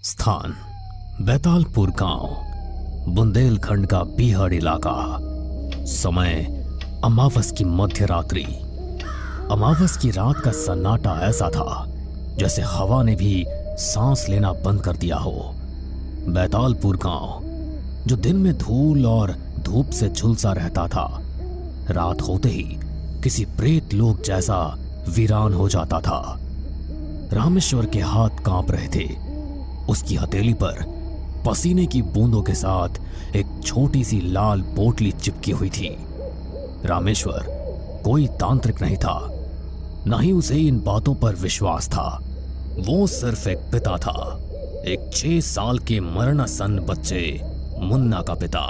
स्थान बैतालपुर गांव, बुंदेलखंड का बीहड़ इलाका। समय अमावस की मध्य रात्रि। अमावस की रात का सन्नाटा ऐसा था जैसे हवा ने भी सांस लेना बंद कर दिया हो। बैतालपुर गांव, जो दिन में धूल और धूप से झुलसा रहता था, रात होते ही किसी प्रेत लोक जैसा वीरान हो जाता था। रामेश्वर के हाथ कांप रहे थे। उसकी हथेली पर पसीने की बूंदों के साथ एक छोटी सी लाल पोटली चिपकी हुई थी। रामेश्वर कोई तांत्रिक नहीं था, न ही उसे इन बातों पर विश्वास था। वो सिर्फ एक पिता था, एक 6 साल के मरणासन्न बच्चे मुन्ना का पिता।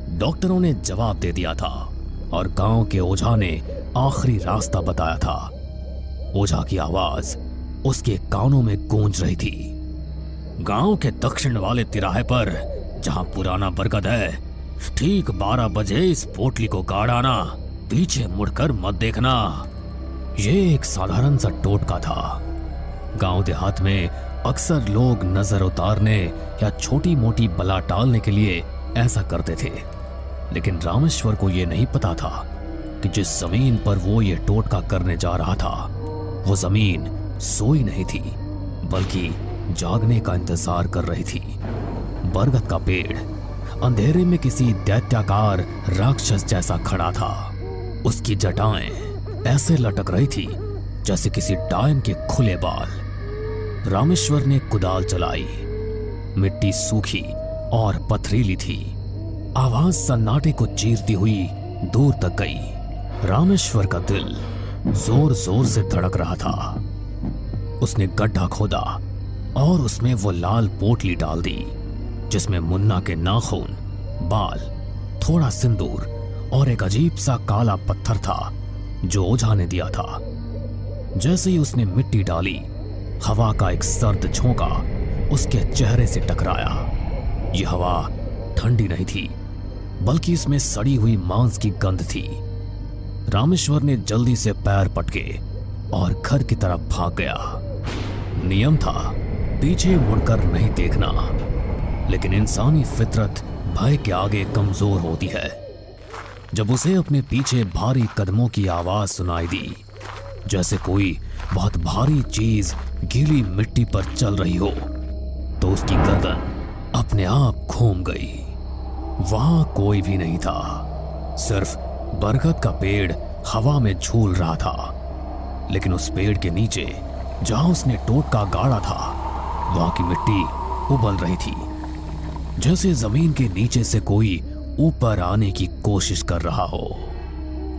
डॉक्टरों ने जवाब दे दिया था और गांव के ओझा ने आखिरी रास्ता बताया था। ओझा की आवाज उसके कानों में गूंज रही थी। गांव के दक्षिण वाले तिराहे पर, जहां पुराना बरगद है, ठीक 12 बजे इस पोटली को गाड़ आना। पीछे मुड़कर मत देखना। ये एक साधारण सा टोटका था। गांव देहात में अक्सर लोग नजर उतारने या छोटी मोटी बला टालने के लिए ऐसा करते थे, लेकिन रामेश्वर को यह नहीं पता था कि जिस जमीन पर वो ये टोटका करने जा रहा था, वो जमीन सोई नहीं थी, बल्कि जागने का इंतजार कर रही थी। बरगद का पेड़ अंधेरे में किसी दैत्याकार राक्षस जैसा खड़ा था। उसकी जटाएं ऐसे लटक रही थी जैसे किसी डायन के खुले बाल। रामेश्वर ने कुदाल चलाई। मिट्टी सूखी और पथरीली थी। आवाज सन्नाटे को चीरती हुई दूर तक गई। रामेश्वर का दिल जोर जोर से धड़क रहा था। उसने गड्ढा खोदा और उसमें वो लाल पोटली डाल दी, जिसमें मुन्ना के नाखून, बाल, थोड़ा सिंदूर और एक अजीब सा काला पत्थर था जो ओझा ने दिया था। जैसे ही उसने मिट्टी डाली, हवा का एक सर्द झोंका उसके चेहरे से टकराया। यह हवा ठंडी नहीं थी, बल्कि इसमें सड़ी हुई मांस की गंध थी। रामेश्वर ने जल्दी से पैर पटके और घर की तरफ भाग गया। नियम था पीछे मुड़कर नहीं देखना, लेकिन इंसानी फितरत भय के आगे कमजोर होती है। जब उसे अपने पीछे भारी कदमों की आवाज सुनाई दी, जैसे कोई बहुत भारी चीज गीली मिट्टी पर चल रही हो, तो उसकी गर्दन अपने आप घूम गई। वहां कोई भी नहीं था, सिर्फ बरगद का पेड़ हवा में झूल रहा था। लेकिन उस पेड़ के नीचे, जहां उसने टोटका गाड़ा था, वहां की मिट्टी उबल रही थी, जैसे जमीन के नीचे से कोई ऊपर आने की कोशिश कर रहा हो।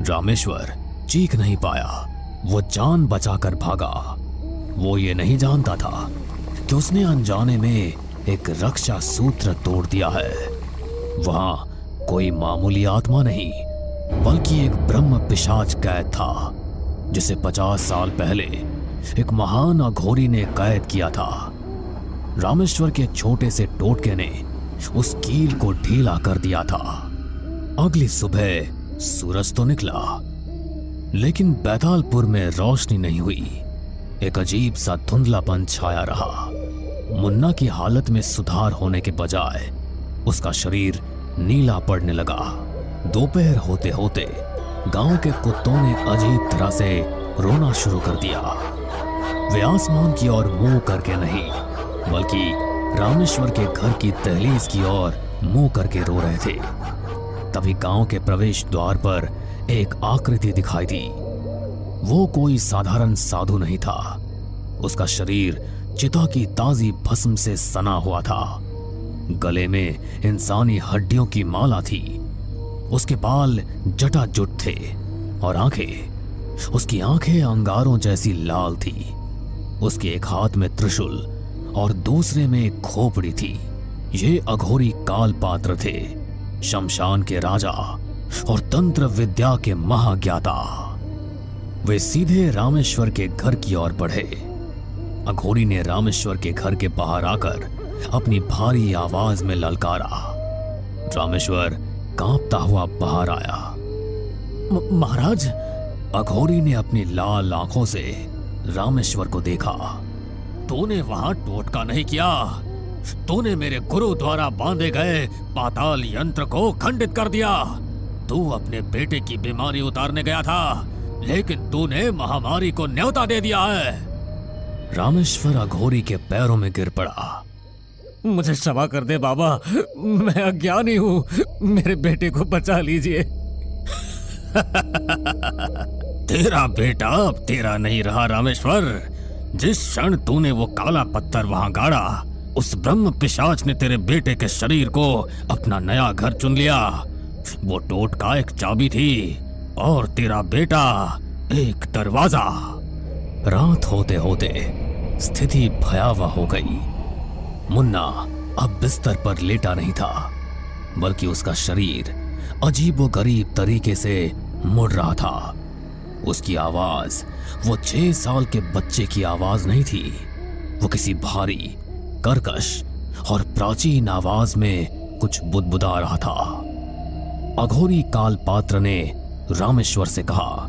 रामेश्वर चीख नहीं पाया। वो जान बचाकर भागा। वो ये नहीं जानता था कि उसने अनजाने में एक रक्षा सूत्र तोड़ दिया है। वहां कोई मामूली आत्मा नहीं, बल्कि एक ब्रह्म पिशाच कैद था, जिसे 50 साल पहले एक महान अघोरी ने कैद किया था। रामेश्वर के छोटे से टोटके ने उस कील को ढीला कर दिया था। अगली सुबह सूरज तो निकला, लेकिन बैतालपुर में रोशनी नहीं हुई। एक अजीब सा धुंधलापन छाया रहा। मुन्ना की हालत में सुधार होने के बजाय उसका शरीर नीला पड़ने लगा। दोपहर होते होते गांव के कुत्तों ने अजीब तरह से रोना शुरू कर दिया। वे आसमान की ओर मुंह करके नहीं, बल्कि रामेश्वर के घर की दहलीज की ओर मुंह करके रो रहे थे। तभी गांव के प्रवेश द्वार पर एक आकृति दिखाई दी। वो कोई साधारण साधु नहीं था। उसका शरीर चिता की ताजी भस्म से सना हुआ था। गले में इंसानी हड्डियों की माला थी। उसके बाल जटाजुट थे और उसकी आंखें अंगारों जैसी लाल थी। उसके एक हाथ में त्रिशूल और दूसरे में एक खोपड़ी थी। ये अघोरी काल पात्र थे, शमशान के राजा और तंत्र विद्या के महाज्ञाता। वे सीधे रामेश्वर के घर की ओर बढ़े। अघोरी ने रामेश्वर के घर के बाहर आकर अपनी भारी आवाज में ललकारा। रामेश्वर कांपता हुआ बाहर आया। महाराज। अघोरी ने अपनी लाल आंखों से रामेश्वर को देखा। तूने वहां टोटका नहीं किया, तूने मेरे गुरु द्वारा बांधे गए पाताल यंत्र को खंडित कर दिया। तू अपने बेटे की बीमारी उतारने गया था, लेकिन तूने महामारी को न्योता दे दिया है। रामेश्वर अघोरी के पैरों में गिर पड़ा। मुझे क्षमा कर दे बाबा, मैं अज्ञानी हूँ, मेरे बेटे को बचा लीजिए। तेरा बेटा अब तेरा नहीं रहा रामेश्वर। जिस क्षण तूने वो काला पत्थर वहां गाड़ा, उस ब्रह्म पिशाच ने तेरे बेटे के शरीर को अपना नया घर चुन लिया। वो टोटका एक चाबी थी और तेरा बेटा एक दरवाजा। रात होते होते स्थिति भयावह हो गई। मुन्ना अब बिस्तर पर लेटा नहीं था, बल्कि उसका शरीर अजीबोगरीब तरीके से मुड़ रहा था। उसकी आवाज वो 6 साल के बच्चे की आवाज नहीं थी। वो किसी भारी, कर्कश और प्राचीन आवाज में कुछ बुदबुदा रहा था। अघोरी कालपात्र ने रामेश्वर से कहा,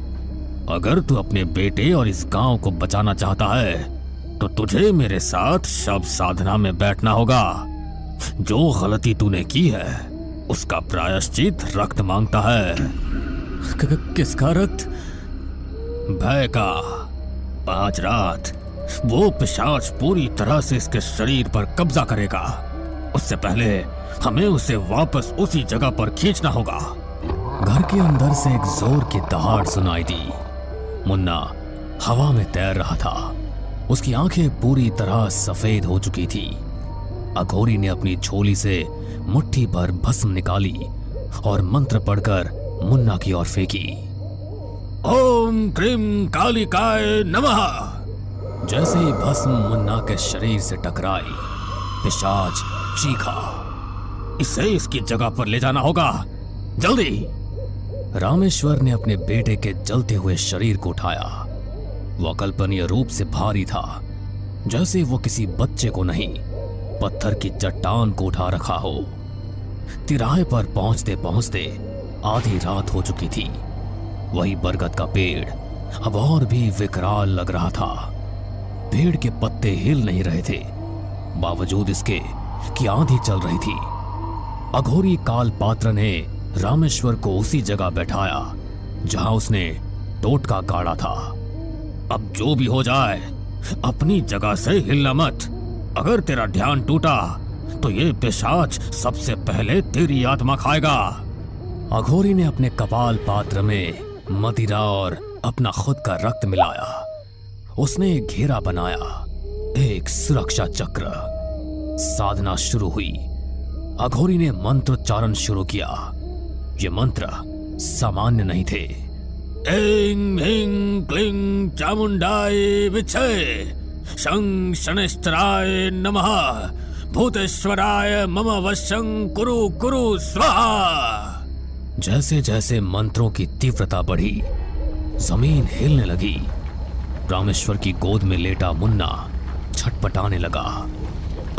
अगर तू अपने बेटे और इस गांव को बचाना चाहता है तो तुझे मेरे साथ शव साधना में बैठना होगा। जो गलती तूने की है उसका प्रायश्चित रक्त मांगता है। किसका रक्त? भय का। 5 रात वो पिशाच पूरी तरह से इसके शरीर पर कब्जा करेगा। उससे पहले हमें उसे वापस उसी जगह पर खींचना होगा। घर के अंदर से एक जोर की दहाड़ सुनाई दी। मुन्ना हवा में तैर रहा था। उसकी आंखें पूरी तरह सफेद हो चुकी थी। अघोरी ने अपनी झोली से मुट्ठी भर भस्म निकाली और मंत्र पढ़कर मुन्ना की ओर फेंकी। ओम क्रीम कालिकाय नमः। जैसे ही भस्म मुन्ना के शरीर से टकराई, पिशाच चीखा, इसे इसकी जगह पर ले जाना होगा, जल्दी। रामेश्वर ने अपने बेटे के जलते हुए शरीर को उठाया। वो अकल्पनीय रूप से भारी था, जैसे वो किसी बच्चे को नहीं, पत्थर की चट्टान को उठा रखा हो। तिराहे पर पहुंचते पहुंचते आधी रात हो चुकी थी। वही बरगद का पेड़ अब और भी विकराल लग रहा था। पेड़ के पत्ते हिल नहीं रहे थे, बावजूद इसके कि आंधी चल रही थी। अघोरी कालपात्र ने रामेश्वर को उसी जगह बैठाया जहां उसने टोटका गाड़ा था। अब जो भी हो जाए, अपनी जगह से हिलना मत। अगर तेरा ध्यान टूटा तो ये पिशाच सबसे पहले तेरी आत्मा खाएगा। अघोरी ने अपने कपाल पात्र में मदिरा और अपना खुद का रक्त मिलाया। उसने एक घेरा बनाया, एक सुरक्षा चक्र। साधना शुरू हुई। अघोरी ने मंत्रोच्चारण शुरू किया। ये मंत्र सामान्य नहीं थे। ऐं ह्रीं क्लीं चामुंडाय विच्छे, शं शनैश्चराय नमः, भूतेश्वराय मम वशं कुरु कुरु स्वाहा। जैसे जैसे मंत्रों की तीव्रता बढ़ी, जमीन हिलने लगी। रामेश्वर की गोद में लेटा मुन्ना छटपटाने लगा।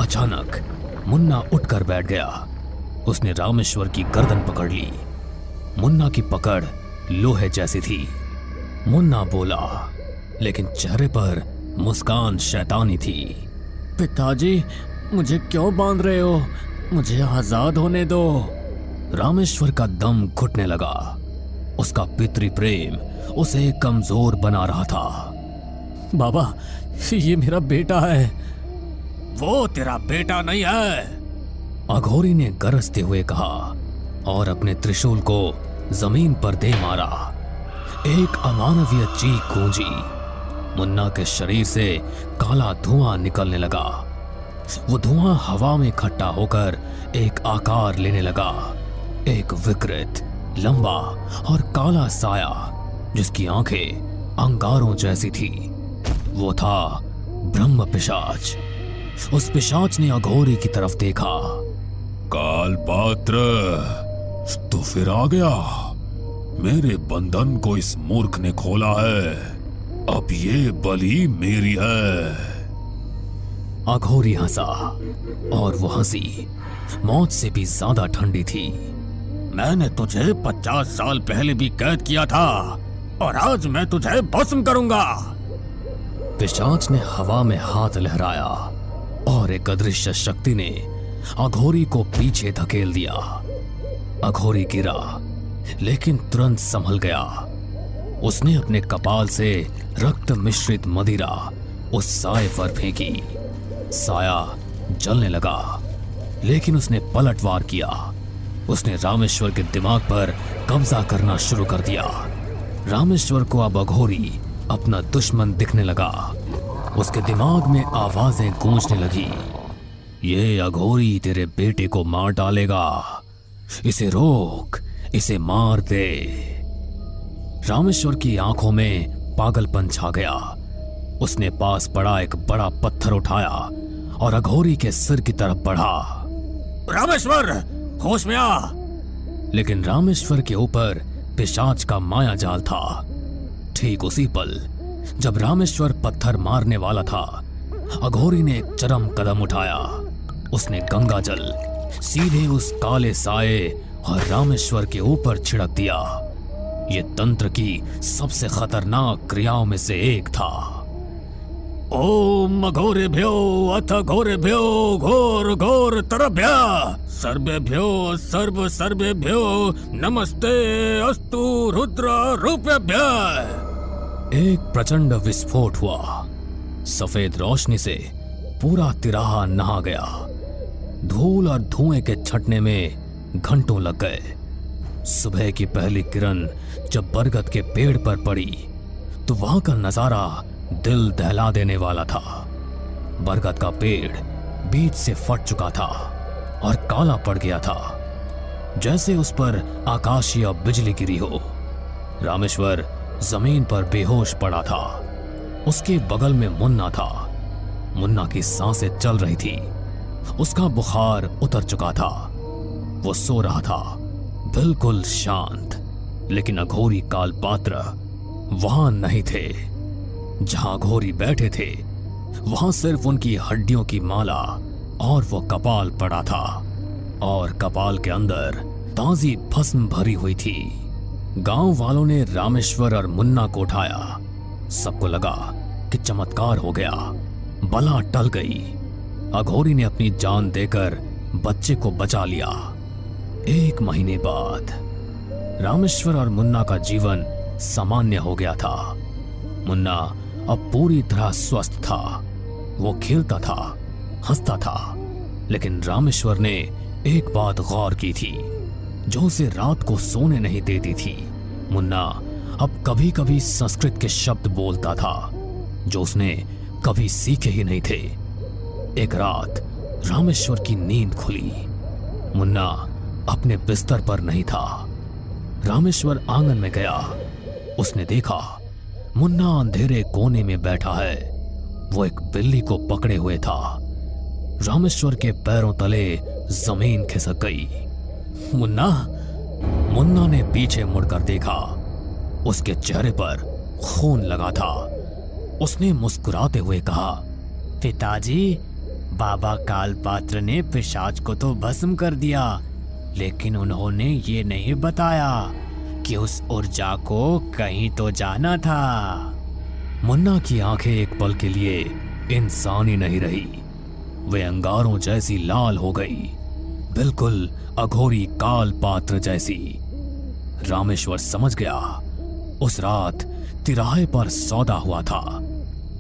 अचानक मुन्ना उठकर बैठ गया। उसने रामेश्वर की गर्दन पकड़ ली। मुन्ना की पकड़ लोहे जैसी थी। मुन्ना बोला, लेकिन चेहरे पर मुस्कान शैतानी थी। पिताजी, मुझे क्यों बांध रहे हो? मुझे आजाद होने दो। रामेश्वर का दम घुटने लगा। उसका पितृ प्रेम उसे कमजोर बना रहा था। बाबा, ये मेरा बेटा है। वो तेरा बेटा नहीं है, अघोरी ने गरजते हुए कहा और अपने त्रिशूल को जमीन पर दे मारा। एक अमानवीय चीख गूंजी। मुन्ना के शरीर से काला धुआं निकलने लगा। वो धुआं हवा में इकट्ठा होकर एक आकार लेने लगा। एक विकृत, लंबा और काला साया जिसकी आंखें अंगारों जैसी थी। वो था ब्रह्म पिशाच। उस पिशाच ने अघोरी की तरफ देखा। कालपात्र, तो फिर आ गया। मेरे बंधन को इस मूर्ख ने खोला है। अब ये बलि मेरी है। अघोरी हंसा और वो हंसी मौत से भी ज्यादा ठंडी थी। मैंने तुझे 50 साल पहले भी कैद किया था और आज मैं तुझे भस्म करूंगा। पिशाच ने हवा में हाथ लहराया और एक अदृश्य शक्ति ने अघोरी को पीछे धकेल दिया। अघोरी गिरा लेकिन तुरंत संभल गया। उसने अपने कपाल से रक्त मिश्रित मदिरा उस साए पर फेंकी। साया जलने लगा लेकिन उसने पलटवार किया। उसने रामेश्वर के दिमाग पर कब्जा करना शुरू कर दिया। रामेश्वर को अब अघोरी अपना दुश्मन दिखने लगा। उसके दिमाग में आवाजें गूंजने लगी। ये अघोरी तेरे बेटे को मार डालेगा, इसे रोक, इसे मार दे। रामेश्वर की आंखों में पागलपन छा गया। उसने पास पड़ा एक बड़ा पत्थर उठाया और अघोरी के सिर की तरफ बढ़ा। रामेश्वर, होश में आ। लेकिन रामेश्वर के ऊपर पिशाच का माया जाल था। ठीक उसी पल जब रामेश्वर पत्थर मारने वाला था, अघोरी ने एक चरम कदम उठाया। उसने गंगा जल सीधे उस काले साए और रामेश्वर के ऊपर छिड़क दिया। ये तंत्र की सबसे खतरनाक क्रियाओं में से एक था। ओम अघोरेभ्यो अथ घोरेभ्यो घोर घोर तरभ्य सर्वेभ्यो सर्व सर्वेभ्यो नमस्ते अस्तु रुद्र रूपेभ्य। एक प्रचंड विस्फोट हुआ। सफेद रोशनी से पूरा तिराहा नहा गया। धूल और धुएं के छटने में घंटों लग गए। सुबह की पहली किरण जब बरगद के पेड़ पर पड़ी तो वहां का नजारा दिल दहला देने वाला था। बरगद का पेड़ बीच से फट चुका था और काला पड़ गया था, जैसे उस पर आकाशीय बिजली गिरी हो। रामेश्वर जमीन पर बेहोश पड़ा था। उसके बगल में मुन्ना था। मुन्ना की सांसें चल रही थी। उसका बुखार उतर चुका था। वो सो रहा था, बिल्कुल शांत। लेकिन अघोरी कालपात्र वहां नहीं थे। जहां अघोरी बैठे थे वहां सिर्फ उनकी हड्डियों की माला और वो कपाल पड़ा था, और कपाल के अंदर ताजी भस्म भरी हुई थी। गांव वालों ने रामेश्वर और मुन्ना को उठाया। सबको लगा कि चमत्कार हो गया, बला टल गई। अघोरी ने अपनी जान देकर बच्चे को बचा लिया। 1 महीने बाद रामेश्वर और मुन्ना का जीवन सामान्य हो गया था। मुन्ना अब पूरी तरह स्वस्थ था। वो खेलता था, हंसता था। लेकिन रामेश्वर ने एक बात गौर की थी जो उसे रात को सोने नहीं देती थी। मुन्ना अब कभी कभी संस्कृत के शब्द बोलता था जो उसने कभी सीखे ही नहीं थे। एक रात रामेश्वर की नींद खुली। मुन्ना अपने बिस्तर पर नहीं था। रामेश्वर आंगन में गया। उसने देखा मुन्ना अंधेरे कोने में बैठा है। वो एक बिल्ली को पकड़े हुए था। रामेश्वर के पैरों तले जमीन खिसक गई। मुन्ना ने पीछे मुड़कर देखा। उसके चेहरे पर खून लगा था। उसने मुस्कुराते हुए कहा, पिताजी, बाबा कालपात्र ने पिशाच को तो भस्म कर दिया, लेकिन उन्होंने ये नहीं बताया कि उस ऊर्जा को कहीं तो जाना था। मुन्ना की आंखें एक पल के लिए इंसानी नहीं रही। वे अंगारों जैसी लाल हो गई, बिल्कुल अघोरी कालपात्र जैसी। रामेश्वर समझ गया, उस रात तिराहे पर सौदा हुआ था।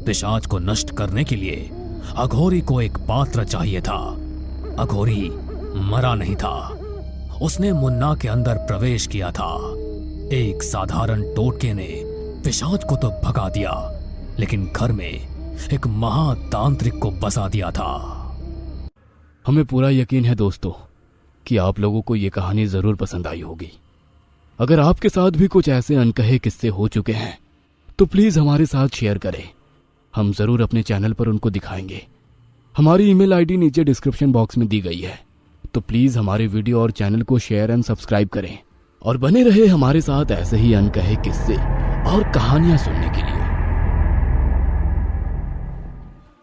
पिशाच को नष्ट करने के लिए अघोरी को एक पात्र चाहिए था। अघोरी मरा नहीं था। उसने मुन्ना के अंदर प्रवेश किया था। एक साधारण टोटके ने पिशाच को तो भगा दिया, लेकिन घर में एक महातांत्रिक को बसा दिया था। हमें पूरा यकीन है दोस्तों कि आप लोगों को ये कहानी जरूर पसंद आई होगी। अगर आपके साथ भी कुछ ऐसे अनकहे किस्से हो चुके हैं तो प्लीज हमारे साथ शेयर करें। हम जरूर अपने चैनल पर उनको दिखाएंगे। हमारी ईमेल आईडी नीचे डिस्क्रिप्शन बॉक्स में दी गई है, तो प्लीज हमारे वीडियो और चैनल को शेयर एंड सब्सक्राइब करें और बने रहे हमारे साथ ऐसे ही अनकहे किस्से और कहानियां सुनने के लिए।